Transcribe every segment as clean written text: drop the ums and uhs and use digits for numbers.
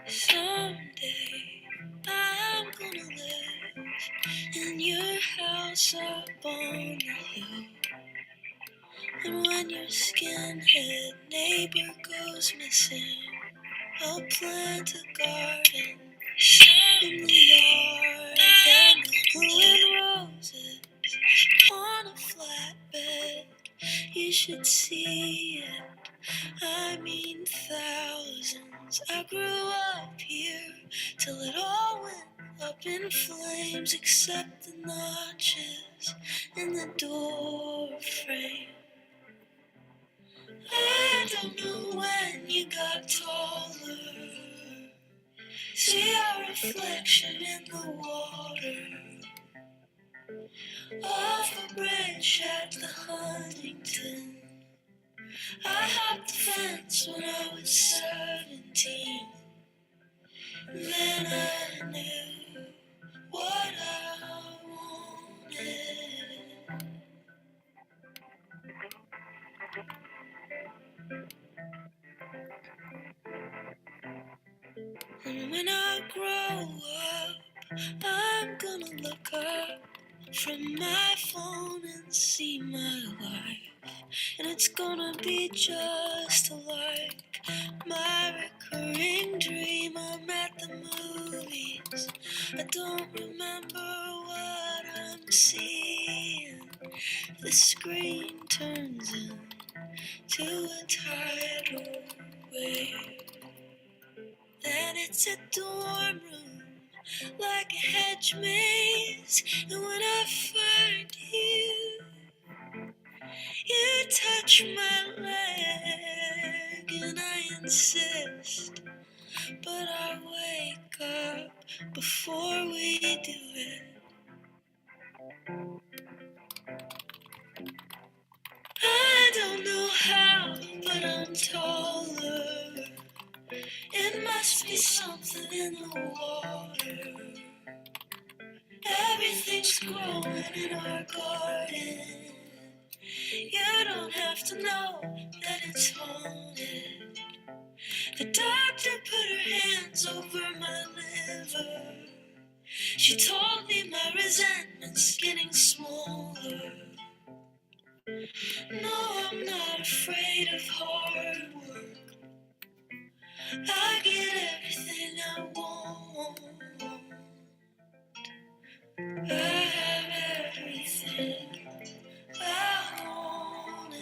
Someday I'm gonna live in your house up on the hill. And when your skinhead neighbor goes missing, I'll plant a garden in the yard and glowing roses on a flatbed. You should see it, I mean thousands. I grew up here till it all went up in flames, except the notches in the door frame. I don't know when you got taller. See our reflection in the water off a bridge at the Huntington. I hopped the fence when I was 17. Then I knew what I wanted. And when I grow up, I'm gonna look up from my phone and see my life. And it's gonna be just like my recurring dream. I'm at the movies, I don't remember what I'm seeing. The screen turns into a tidal wave. Then it's a dorm room, like a hedge maze. And when I find you, you touch my leg, and I insist. But I wake up before we do it. I don't know how, but I'm taller. It must be something in the water. Everything's growing in our garden. You don't have to know that it's haunted. The doctor put her hands over my liver. She told me my resentment's getting smaller. No, I'm not afraid of hard work. I get everything I want. I have everything I wanted.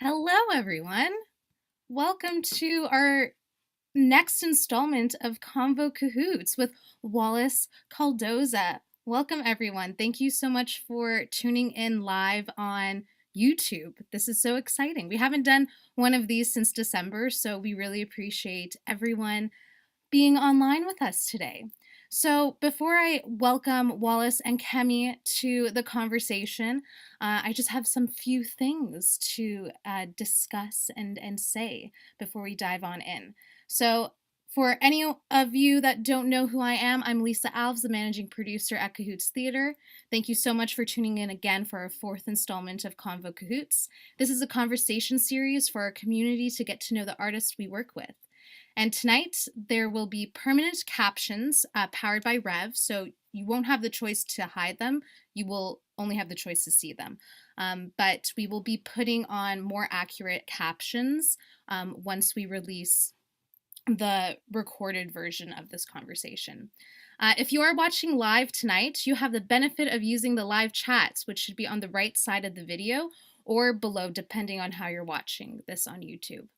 Hello, everyone. Welcome to our next installment of ConvoCahoots with Wallis, Caldoza. Welcome, everyone. Thank you so much for tuning in live on YouTube. This is so exciting. We haven't done one of these since December, so we really appreciate everyone being online with us today. So before I welcome Wallis and Kemi to the conversation, I just have some few things to discuss and say before we dive on in. So for any of you that don't know who I am, I'm Lisa Alves, the managing producer at Cahoots Theater. Thank you so much for tuning in again for our fourth installment of ConvoCahoots. This is a conversation series for our community to get to know the artists we work with. And tonight there will be permanent captions powered by Rev, so you won't have the choice to hide them. You will only have the choice to see them. But we will be putting on more accurate captions once we release the recorded version of this conversation. If you are watching live tonight, you have the benefit of using the live chats, which should be on the right side of the video or below, depending on how you're watching this on YouTube.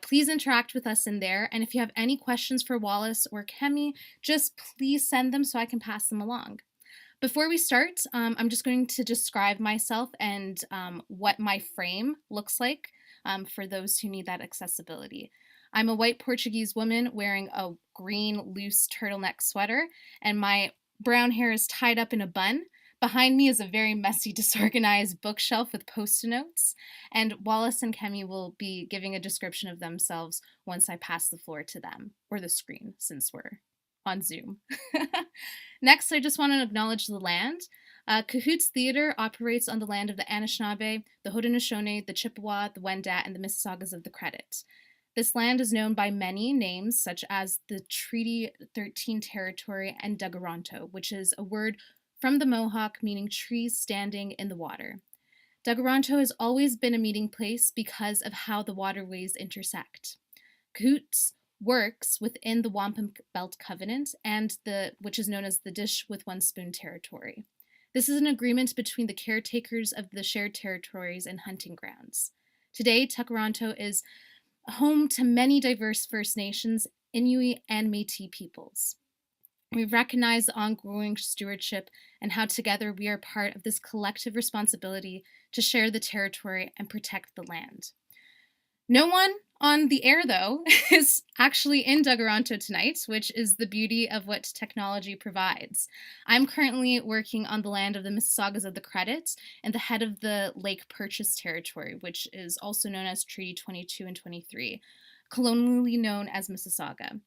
Please interact with us in there, and if you have any questions for Wallis or Kemi, just please send them so I can pass them along. Before we start, I'm just going to describe myself and what my frame looks like for those who need that accessibility. I'm a white Portuguese woman wearing a green loose turtleneck sweater, and my brown hair is tied up in a bun. Behind me is a very messy, disorganized bookshelf with post-it notes, and Wallis and Kemi will be giving a description of themselves once I pass the floor to them, or the screen, since we're on Zoom. Next, I just want to acknowledge the land. Cahoots Theater operates on the land of the Anishinaabe, the Haudenosaunee, the Chippewa, the Wendat, and the Mississaugas of the Credit. This land is known by many names, such as the Treaty 13 Territory and Dagaronto, which is a word from the Mohawk meaning trees standing in the water. Dagaronto has always been a meeting place because of how the waterways intersect. Cahoots works within the Wampum Belt Covenant, and which is known as the Dish with One Spoon Territory. This is an agreement between the caretakers of the shared territories and hunting grounds. Today, Dagaronto is home to many diverse First Nations, Inuit, and Métis peoples. We recognize the ongoing stewardship and how together we are part of this collective responsibility to share the territory and protect the land. No one on the air, though, is actually in Dagaranto tonight, which is the beauty of what technology provides. I'm currently working on the land of the Mississaugas of the Credit and the head of the Lake Purchase Territory, which is also known as Treaty 22 and 23, colonially known as Mississauga.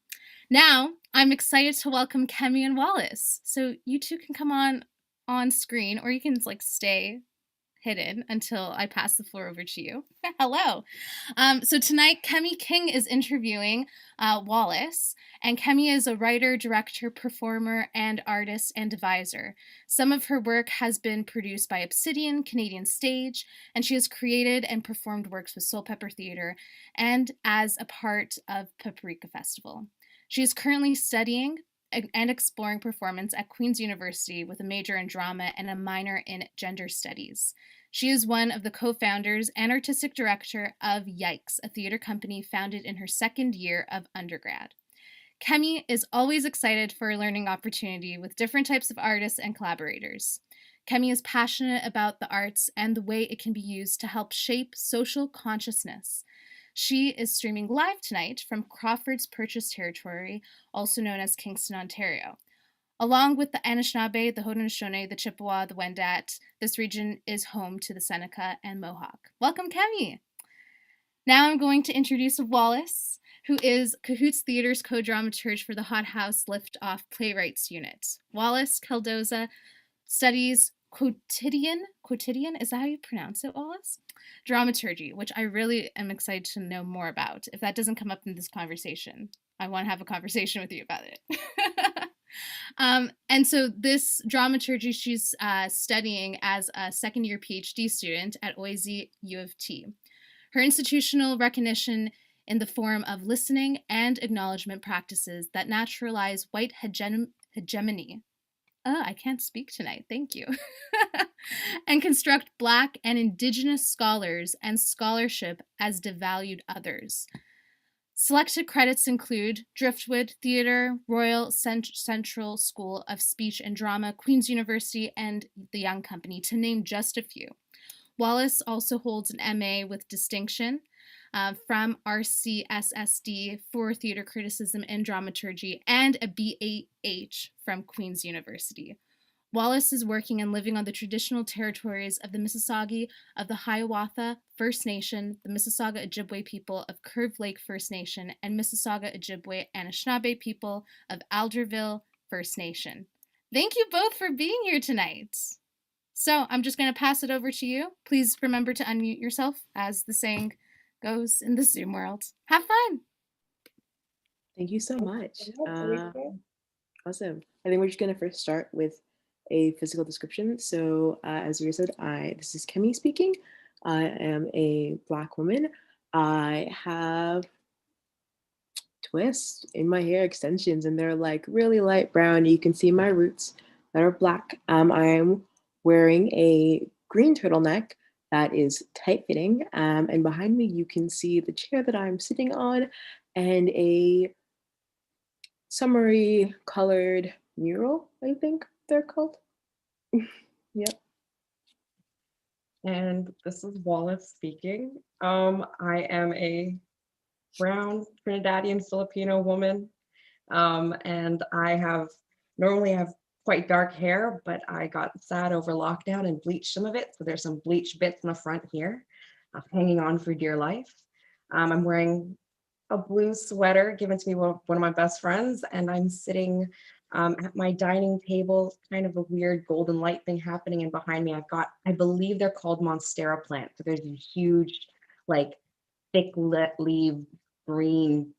Now, I'm excited to welcome Kemi and Wallis. So you two can come on screen, or you can stay hidden until I pass the floor over to you. Hello. So tonight, Kemi King is interviewing Wallis, and Kemi is a writer, director, performer, and artist and deviser. Some of her work has been produced by Obsidian, Canadian Stage, and she has created and performed works with Soul Pepper Theatre and as a part of Paprika Festival. She is currently studying and exploring performance at Queen's University with a major in drama and a minor in gender studies. She is one of the co-founders and artistic director of Yikes, a theater company founded in her second year of undergrad. Kemi is always excited for a learning opportunity with different types of artists and collaborators. Kemi is passionate about the arts and the way it can be used to help shape social consciousness. She is streaming live tonight from Crawford's Purchase Territory, also known as Kingston, Ontario. Along with the Anishinaabe, the Haudenosaunee, the Chippewa, the Wendat, this region is home to the Seneca and Mohawk. Welcome, Kemi! Now I'm going to introduce Wallis, who is Cahoots Theatre's co-dramaturge for the Hot House Lift-Off Playwrights Unit. Wallis Caldoza studies quotidian, is that how you pronounce it, Wallis? Dramaturgy, which I really am excited to know more about. If that doesn't come up in this conversation, I want to have a conversation with you about it. And so this dramaturgy she's studying as a second-year PhD student at OISE U of T. Her institutional recognition in the form of listening and acknowledgement practices that naturalize white hegemony. I can't speak tonight, thank you. And construct Black and Indigenous scholars and scholarship as devalued others. Selected credits include Driftwood Theatre, Royal Central School of Speech and Drama, Queen's University, and the Young Company, to name just a few. Wallis also holds an MA with distinction from RCSSD for Theatre Criticism and Dramaturgy, and a BAH from Queen's University. Wallis is working and living on the traditional territories of the Mississauga of the Hiawatha First Nation, the Mississauga Ojibwe people of Curve Lake First Nation, and Mississauga Ojibwe Anishinaabe people of Alderville First Nation. Thank you both for being here tonight. So I'm just going to pass it over to you. Please remember to unmute yourself, as the saying goes in the Zoom world. Have fun. Thank you so much. Awesome. I think we're just going to first start with a physical description. So as you said, this is Kemi speaking. I am a Black woman. I have twists in my hair, extensions, and they're like really light brown. You can see my roots that are Black. I am wearing a green turtleneck that is tight-fitting, and behind me you can see the chair that I'm sitting on and a summery colored mural, I think they're called. Yep. And this is Wallis speaking. I am a brown Trinidadian Filipino woman, and I normally have quite dark hair, but I got sad over lockdown and bleached some of it. So there's some bleached bits in the front here, hanging on for dear life. I'm wearing a blue sweater given to me by one of my best friends, and I'm sitting at my dining table, kind of a weird golden light thing happening, and behind me I've got, I believe they're called Monstera plants. So there's these huge, like thick leaf green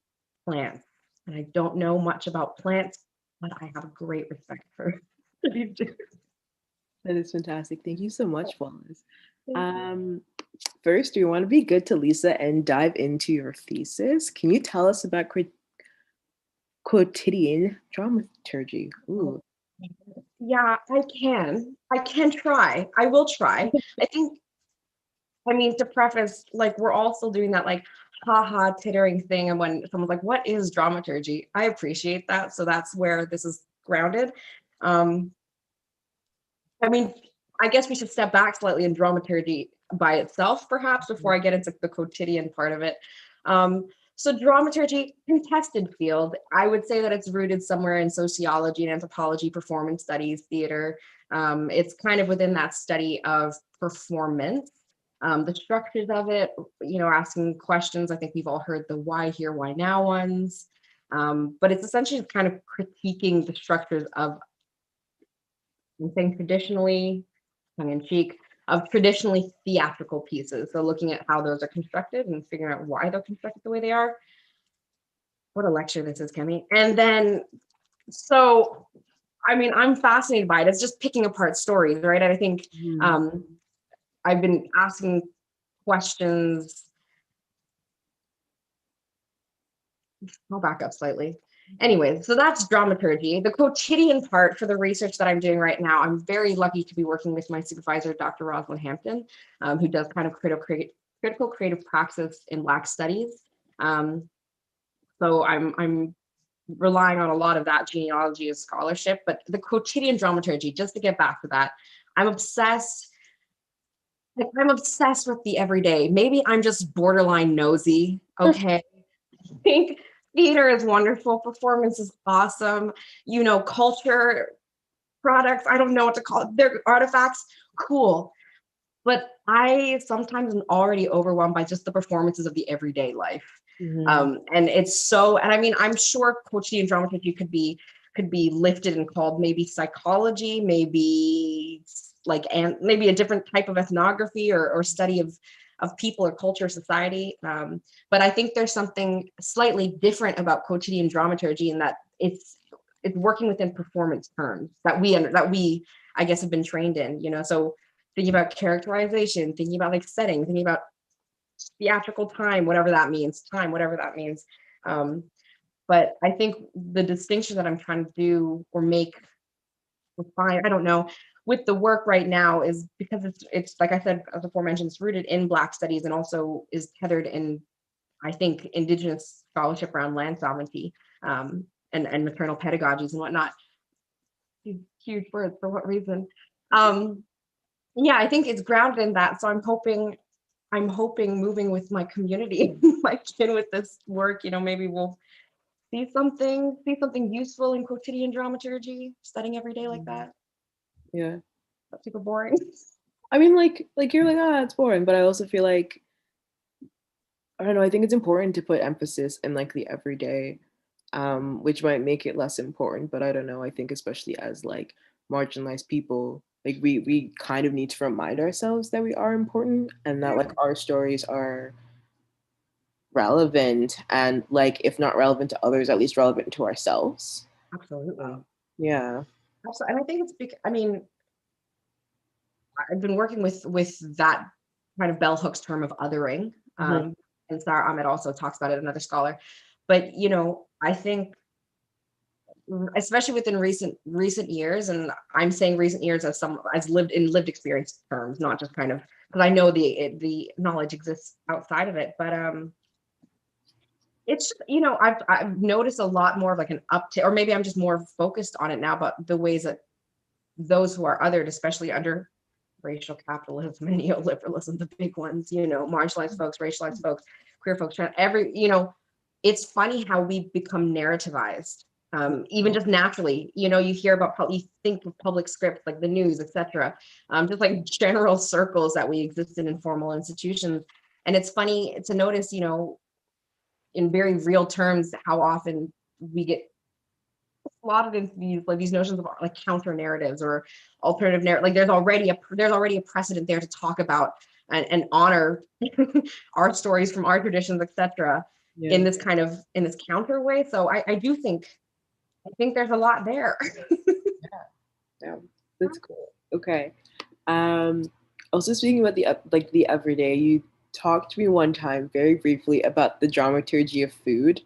plants. And I don't know much about plants, but I have great respect for what you do. That is fantastic. Thank you so much, Wallis. First, we want to be good to Lisa and dive into your thesis. Can you tell us about quotidian dramaturgy? Ooh. Yeah, I can. I can try. I will try. To preface, like, we're all still doing that, like, haha tittering thing. And when someone's like, what is dramaturgy? I appreciate that. So that's where this is grounded. Um, I mean, I guess we should step back slightly in dramaturgy by itself, perhaps, before I get into the quotidian part of it. So dramaturgy, contested field. I would say that it's rooted somewhere in sociology and anthropology, performance studies, theater. It's kind of within that study of performance, the structures of it, asking questions. I think we've all heard the why here, why now ones. But it's essentially kind of critiquing the structures of, I'm saying traditionally, tongue in cheek, of traditionally theatrical pieces. So looking at how those are constructed and figuring out why they're constructed the way they are. What a lecture this is, Kemi. And then, so, I mean, I'm fascinated by it. It's just picking apart stories, right? And I think I've been asking questions. I'll back up slightly. Anyway, so that's dramaturgy. The quotidian part for the research that I'm doing right now, I'm very lucky to be working with my supervisor, Dr. Rosalind Hampton, who does kind of critical creative praxis in Black studies. So I'm relying on a lot of that genealogy as scholarship, but the quotidian dramaturgy, just to get back to that, I'm obsessed with the everyday. Maybe I'm just borderline nosy, okay? I think theater is wonderful, performance is awesome, culture, products, I don't know what to call it, they're artifacts, cool. But I sometimes am already overwhelmed by just the performances of the everyday life. And it's so, and I mean, I'm sure quotidian dramaturgy could be lifted and called maybe psychology, maybe maybe a different type of ethnography or study of people or culture, society. But I think there's something slightly different about quotidian dramaturgy in that it's working within performance terms that we I guess have been trained in, so thinking about characterization, thinking about setting, thinking about theatrical time, whatever that means. But I think the distinction that I'm trying to do or make, refine, I don't know, with the work right now is because it's like I said, as aforementioned, it's rooted in Black studies and also is tethered in, I think, Indigenous scholarship around land sovereignty, and maternal pedagogies and whatnot. Huge words, for what reason? Yeah, I think it's grounded in that. So I'm hoping moving with my community, my kin with this work, maybe we'll see something useful in quotidian dramaturgy, studying every day like that. Yeah. That's super boring. I mean, like you're like, it's boring, but I also feel like, I don't know, I think it's important to put emphasis in the everyday, which might make it less important, but I don't know, I think especially as marginalized people, we kind of need to remind ourselves that we are important and that our stories are relevant and if not relevant to others, at least relevant to ourselves. Absolutely. Yeah. Also, and I think it's because, I mean, I've been working with that kind of bell hooks term of othering. And Sarah Ahmed also talks about it, another scholar. But I think especially within recent years, and I'm saying recent years as lived experience terms, not just kind of, because I know the knowledge exists outside of it, but it's I've noticed a lot more of an uptick, or maybe I'm just more focused on it now, but the ways that those who are othered, especially under racial capitalism and neoliberalism, the big ones, marginalized folks, racialized folks, queer folks, it's funny how we become narrativized, even just naturally. You hear about, you think of public scripts like the news, etc. Just general circles that we exist in informal institutions. And it's funny to notice, in very real terms, how often we get slotted into these notions of counter narratives or alternative narrative. There's already a precedent there to talk about and honor our stories from our traditions, etc. In this counter way. So I think there's a lot there. Yeah, that's cool. Okay. Also speaking about the everyday, you talked to me one time very briefly about the dramaturgy of food.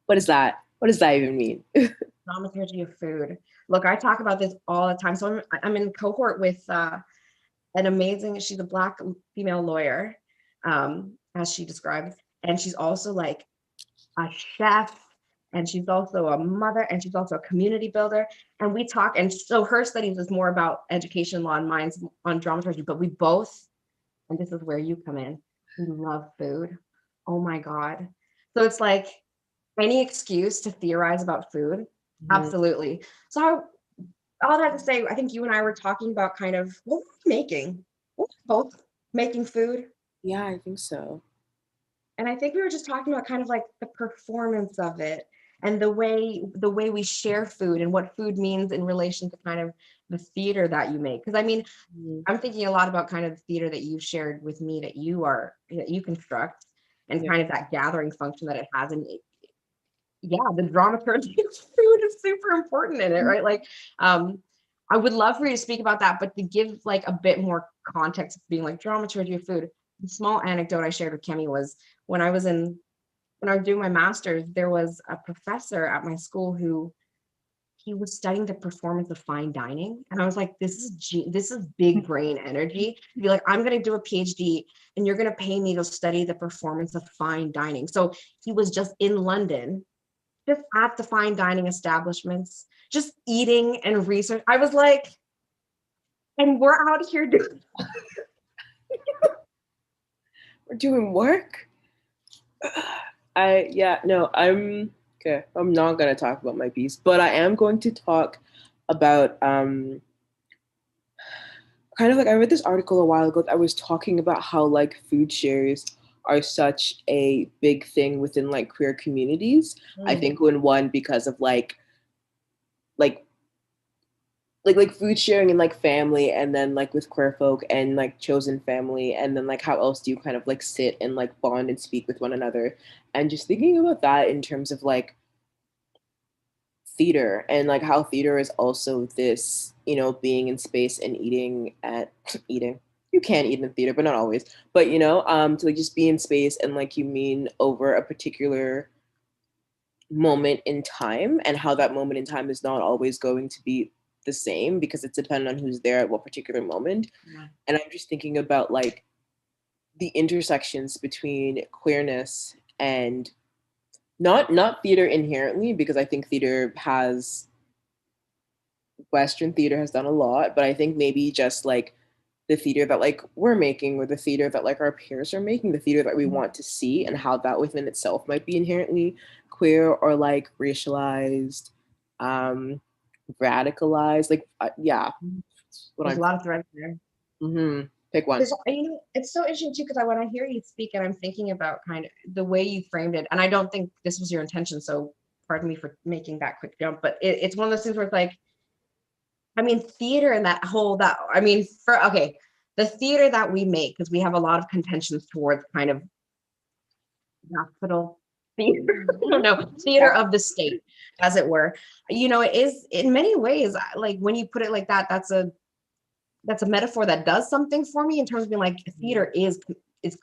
What is that? What does that even mean? Dramaturgy of food. Look, I talk about this all the time. So I'm in cohort with an amazing, she's a Black female lawyer, as she describes, and she's also a chef and she's also a mother, and she's also a community builder. And we talk, and so her studies is more about education law and mine's on dramaturgy, but we both, and this is where you come in, we love food. Oh my God. So it's like any excuse to theorize about food. Absolutely. So all that to say, I think you and I were talking about kind of what we're making. We're both making food. Yeah, I think so. And I think we were just talking about kind of like the performance of it and the way we share food and what food means in relation to kind of the theater that you make. Because I mean, I'm thinking a lot about kind of the theater that you've shared with me that you construct and kind of that gathering function that it has. And yeah, the dramaturgy of food is super important in it, right? Like, I would love for you to speak about that, but to give like a bit more context, being like dramaturgy of food. The small anecdote I shared with Kemi was when I was doing my master's, there was a professor at my school who he was studying the performance of fine dining, and I was like, this is big brain energy. To be like, I'm going to do a PhD, and you're going to pay me to study the performance of fine dining. So he was just in London, just at the fine dining establishments, just eating and research. I was like, and we're out here doing We're doing work. I'm okay. I'm not gonna talk about my piece, but I am going to talk about kind of like I read this article a while ago that was talking about how like food shares are such a big thing within like queer communities. I think because of like food sharing and like family, and then like with queer folk and like chosen family, and then like how else do you kind of like sit and like bond and speak with one another, and just thinking about that in terms of like theater and like how theater is also this, being in space and eating. You can eat in theater, but not always. But to like just be in space and like you mean over a particular moment in time, and how that moment in time is not always going to be the same because it's dependent on who's there at what particular moment. Yeah. And I'm just thinking about like the intersections between queerness and not theater inherently, because I think Western theater has done a lot, but I think maybe just like the theater that like we're making, or the theater that like our peers are making, the theater that we want to see, and how that within itself might be inherently queer or like racialized, radicalized. Like, yeah. There's a lot of threads there. Pick one. It's so interesting too, because when I hear you speak and I'm thinking about kind of the way you framed it, and I don't think this was your intention, so pardon me for making that quick jump, but it's one of those things where it's like, I mean, theater and the theater that we make, because we have a lot of contentions towards kind of hospital theater, I don't know, theater of the state, as it were. It is in many ways, like when you put it like that, that's a metaphor that does something for me in terms of being like, theater is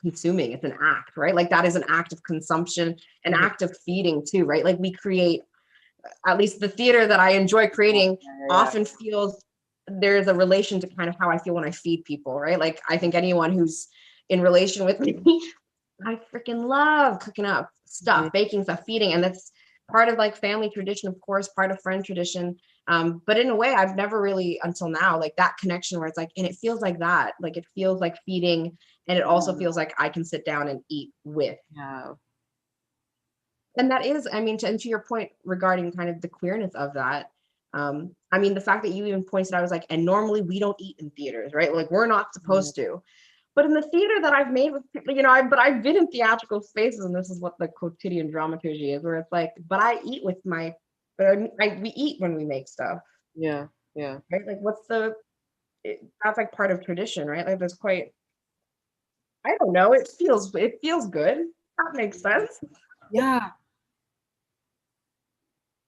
consuming. It's an act, right? Like that is an act of consumption, an act of feeding too, right? Like we create, at least the theater that I enjoy creating often feels there's a relation to kind of how I feel when I feed people, right? Like I think anyone who's in relation with me, I freaking love cooking up stuff, baking stuff, feeding. And that's part of like family tradition, of course, part of friend tradition. But in a way, I've never really until now, like that connection where it's like, and it feels like that, like it feels like feeding. And it also feels like I can sit down and eat with. Yeah. And that is, I mean, to your point regarding kind of the queerness of that, I mean, the fact that you even pointed out, I was like, and normally we don't eat in theaters, right? Like we're not supposed to. But in the theater that I've made with, I've been in theatrical spaces, and this is what the quotidian dramaturgy is, where it's like, but I eat with we eat when we make stuff. Yeah. Right? Like that's like part of tradition, right? Like there's quite, I don't know, it feels good. That makes sense. Yeah.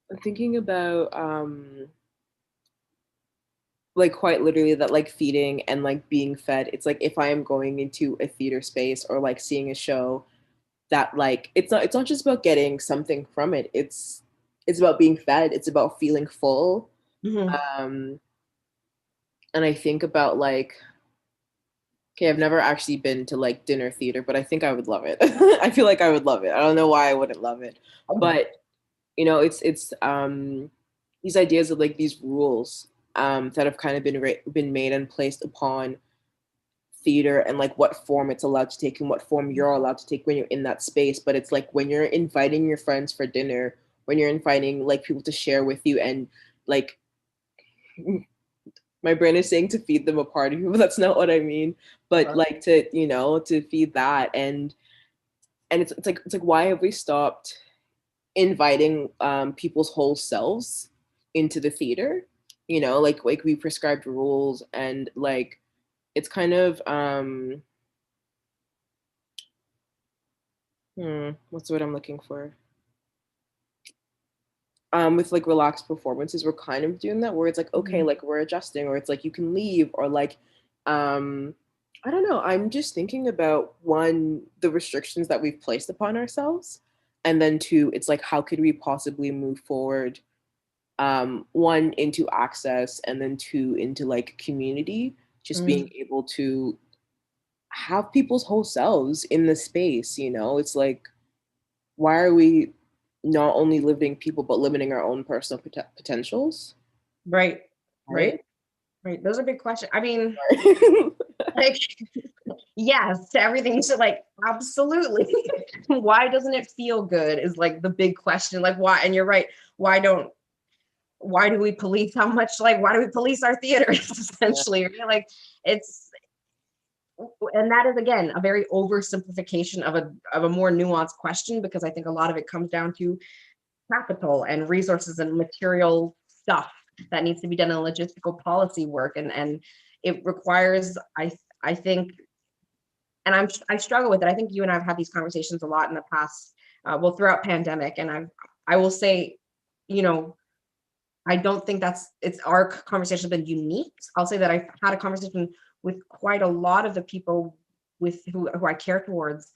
I'm thinking about like quite literally that like feeding and like being fed. It's like if I am going into a theater space or like seeing a show, that like it's not just about getting something from it. It's about being fed. It's about feeling full. And I think about like, okay, I've never actually been to like dinner theater, but I think I would love it. I feel like I would love it. I don't know why I wouldn't love it, but you know, it's these ideas of like these rules that have kind of been made and placed upon theater, and like what form it's allowed to take and what form you're allowed to take when you're in that space. But it's like when you're inviting your friends for dinner, when you're inviting like people to share with you, and like my brain is saying to feed them a party, but that's not what I mean. But like to, you know, to feed that, and it's like why have we stopped inviting people's whole selves into the theater? You know, like we prescribed rules, and like it's kind of what's the word I'm looking for? With like relaxed performances, we're kind of doing that where it's like, okay, like we're adjusting, or it's like you can leave, or like I don't know. I'm just thinking about one, the restrictions that we've placed upon ourselves, and then two, it's like how could we possibly move forward, one into access, and then two into like community, just being able to have people's whole selves in the space, you know? It's like, why are we not only limiting people but limiting our own personal potentials? Right. Those are big questions. I mean, like, yes to everything. So like, absolutely. Why doesn't it feel good is like the big question. Like, why? And you're right. Why do we police how much, like, why do we police our theaters essentially? Yeah. Right? Like, and that is again a very oversimplification of a more nuanced question, because I think a lot of it comes down to capital and resources and material stuff that needs to be done in logistical policy work, and it requires, I think, and I struggle with it. I think you and I have had these conversations a lot in the past, well, throughout pandemic, and I will say, you know, I don't think it's our conversation has been unique. I'll say that I've had a conversation with quite a lot of the people with who I care towards,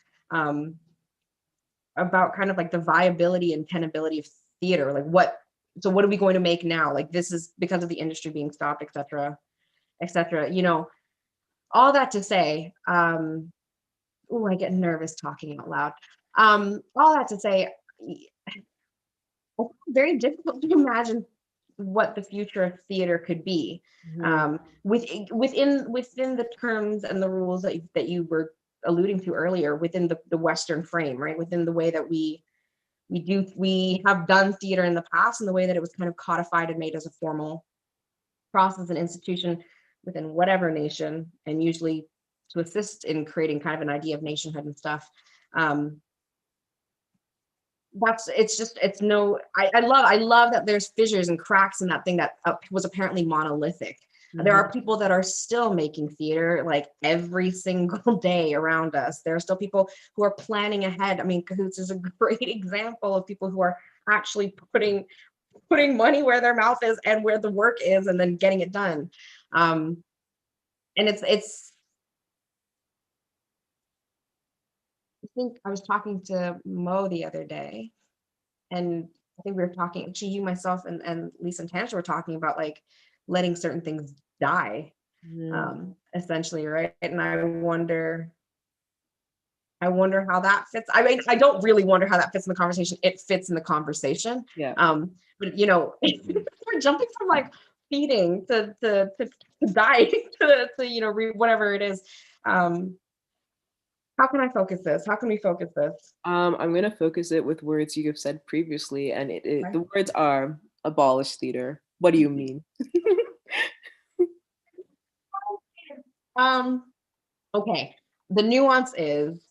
about kind of like the viability and tenability of theater. Like what are we going to make now? Like this is because of the industry being stopped, et cetera, you know, all that to say, I get nervous talking out loud. All that to say, very difficult to imagine what the future of theater could be, within the terms and the rules that you were alluding to earlier, within the Western frame, right? Within the way that we have done theater in the past, and the way that it was kind of codified and made as a formal process and institution within whatever nation, and usually to assist in creating kind of an idea of nationhood and stuff. I love that there's fissures and cracks in that thing that was apparently monolithic. There are people that are still making theater like every single day around us. There are still people who are planning ahead. I mean, Cahoots is a great example of people who are actually putting money where their mouth is and where the work is, and then getting it done. And it's I think I was talking to Mo the other day, and I think we were talking, actually you, myself, and Lisa and Tanisha were talking about like letting certain things die, essentially, right? And I wonder how that fits. I mean, I don't really wonder how that fits in the conversation. It fits in the conversation. Yeah. But you know, we're jumping from like feeding to dying to you know, whatever it is. How can I focus this? How can we focus this? I'm gonna focus it with words you have said previously, and Right. the words are abolish theater. What do you mean? Okay. The nuance is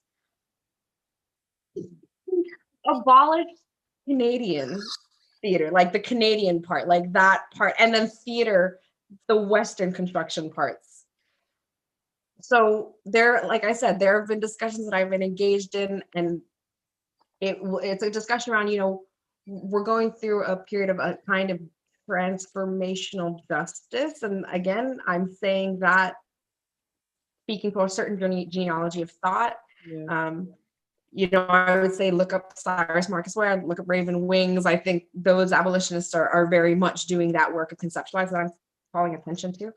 abolish Canadian theater, like the Canadian part, like that part, and then theater, the Western construction parts. So there, like I said, there have been discussions that I've been engaged in, and it's a discussion around, you know, we're going through a period of a kind of transformational justice. And again, I'm saying that speaking for a certain genealogy of thought. Yeah. You know, I would say look up Cyrus Marcus Ware, look up Raven Wings. I think those abolitionists are very much doing that work of conceptualizing that I'm calling attention to.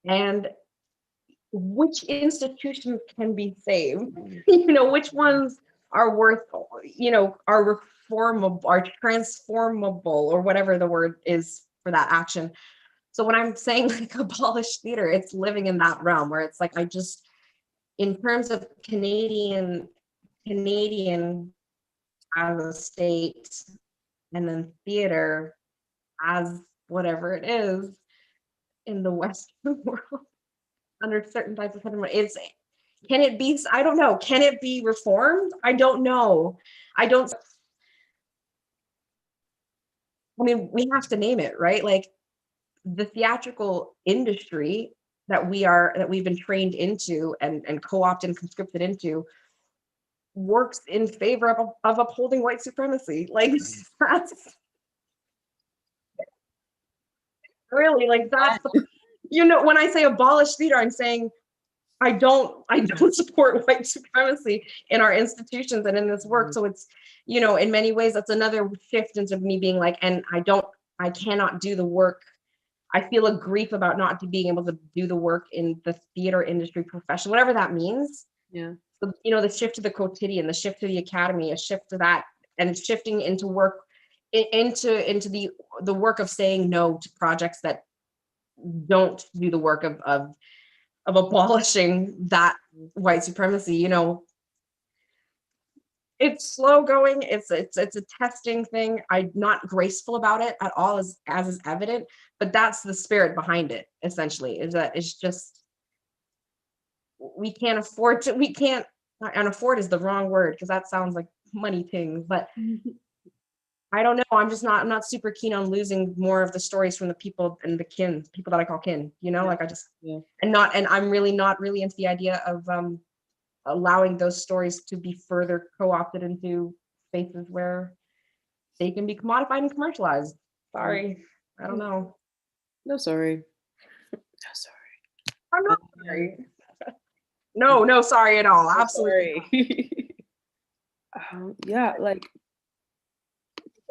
And which institutions can be saved? You know, which ones are worth, are reformable, are transformable, or whatever the word is for that action. So when I'm saying like abolish theater, it's living in that realm where it's like, I just, in terms of Canadian as a state, and then theater as whatever it is in the Western world under certain types of sentiment, can it be, I don't know, can it be reformed? I don't know. I mean, we have to name it, right? Like the theatrical industry that we've been trained into and co-opted and conscripted into works in favor of upholding white supremacy. Like that's really, like that's when I say abolish theater, I'm saying I don't support white supremacy in our institutions and in this work. So it's, in many ways, that's another shift into me being like, and I cannot do the work. I feel a grief about not being able to do the work in the theater industry profession, whatever that means. Yeah. So, the shift to the quotidian, the shift to the academy, a shift to that, and shifting into work, into the work of saying no to projects that don't do the work of abolishing that white supremacy. It's slow going. It's a testing thing. I'm not graceful about it at all, as is evident, but that's the spirit behind it, essentially, is that it's just, we can't, and afford is the wrong word because that sounds like money things, but I don't know. I'm not super keen on losing more of the stories from the people and the people that I call kin, like I just, and I'm really not really into the idea of allowing those stories to be further co-opted into spaces where they can be commodified and commercialized. Sorry, I don't know. No, sorry. No, sorry. I'm not sorry. No, sorry at all. Absolutely. Yeah, like,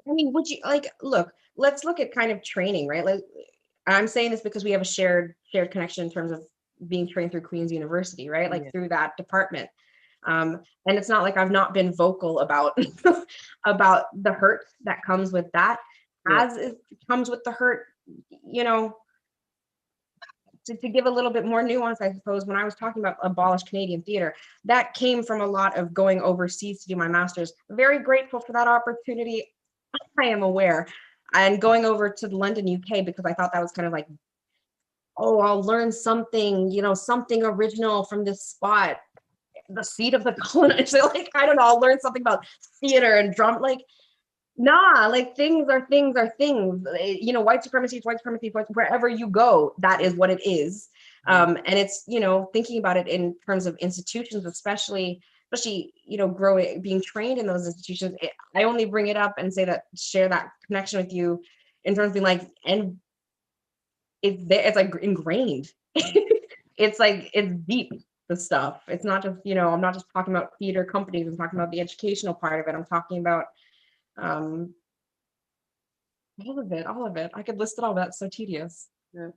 I mean, would you look? Let's look at kind of training, right? Like, I'm saying this because we have a shared connection in terms of being trained through Queen's University, right? Like through that department. And it's not like I've not been vocal about about the hurt that comes with that, as it comes with the hurt, to give a little bit more nuance, I suppose, when I was talking about abolish Canadian theater, that came from a lot of going overseas to do my master's. Very grateful for that opportunity. I am aware. And going over to London, UK, because I thought that was kind of like, oh, I'll learn something, something original from this spot, the seat of the colonizer. Like, I don't know, I'll learn something about theater and drum. Like, nah, like things are things. White supremacy is white supremacy. Wherever you go, that is what it is. And it's, thinking about it in terms of institutions, especially, growing, being trained in those institutions. I only bring it up and share that connection with you in terms of being like, and it's like ingrained. It's like, it's deep, the stuff. It's not just, I'm not just talking about theater companies. I'm talking about the educational part of it. I'm talking about all of it. I could list it all, but that's so tedious. Yeah.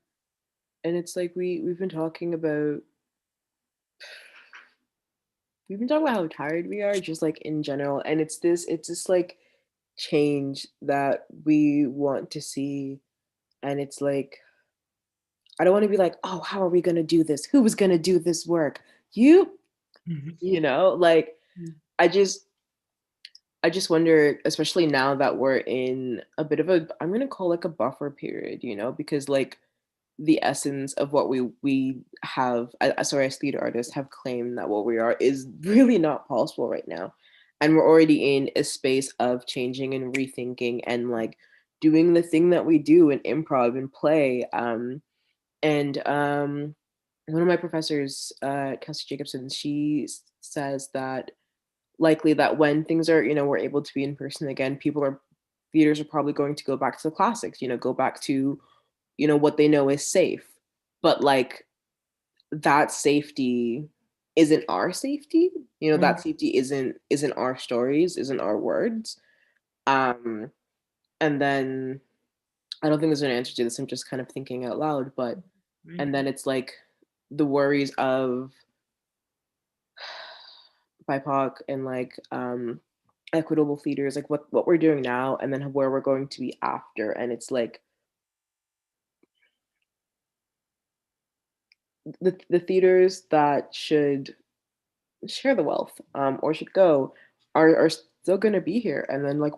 And it's like we've been talking about how tired we are, just like in general. And it's this like change that we want to see. And it's like, I don't want to be like, oh, how are we gonna do this? Who was gonna do this work? You like, I just wonder, especially now that we're in a bit of I'm gonna call like a buffer period, because like the essence of what we have, as theater artists, have claimed that what we are is really not possible right now, and we're already in a space of changing and rethinking and like doing the thing that we do in improv and play. And one of my professors, Kelsey Jacobson, she says that likely that when things are, we're able to be in person again, theaters are probably going to go back to the classics, go back to, what they know is safe. But like, that safety isn't our safety, that safety isn't our stories, isn't our words. And then I don't think there's an answer to this. I'm just kind of thinking out loud, but and then it's like the worries of BIPOC and like equitable theaters, like what we're doing now and then where we're going to be after. And it's like the theaters that should share the wealth or should go are still going to be here, and then like what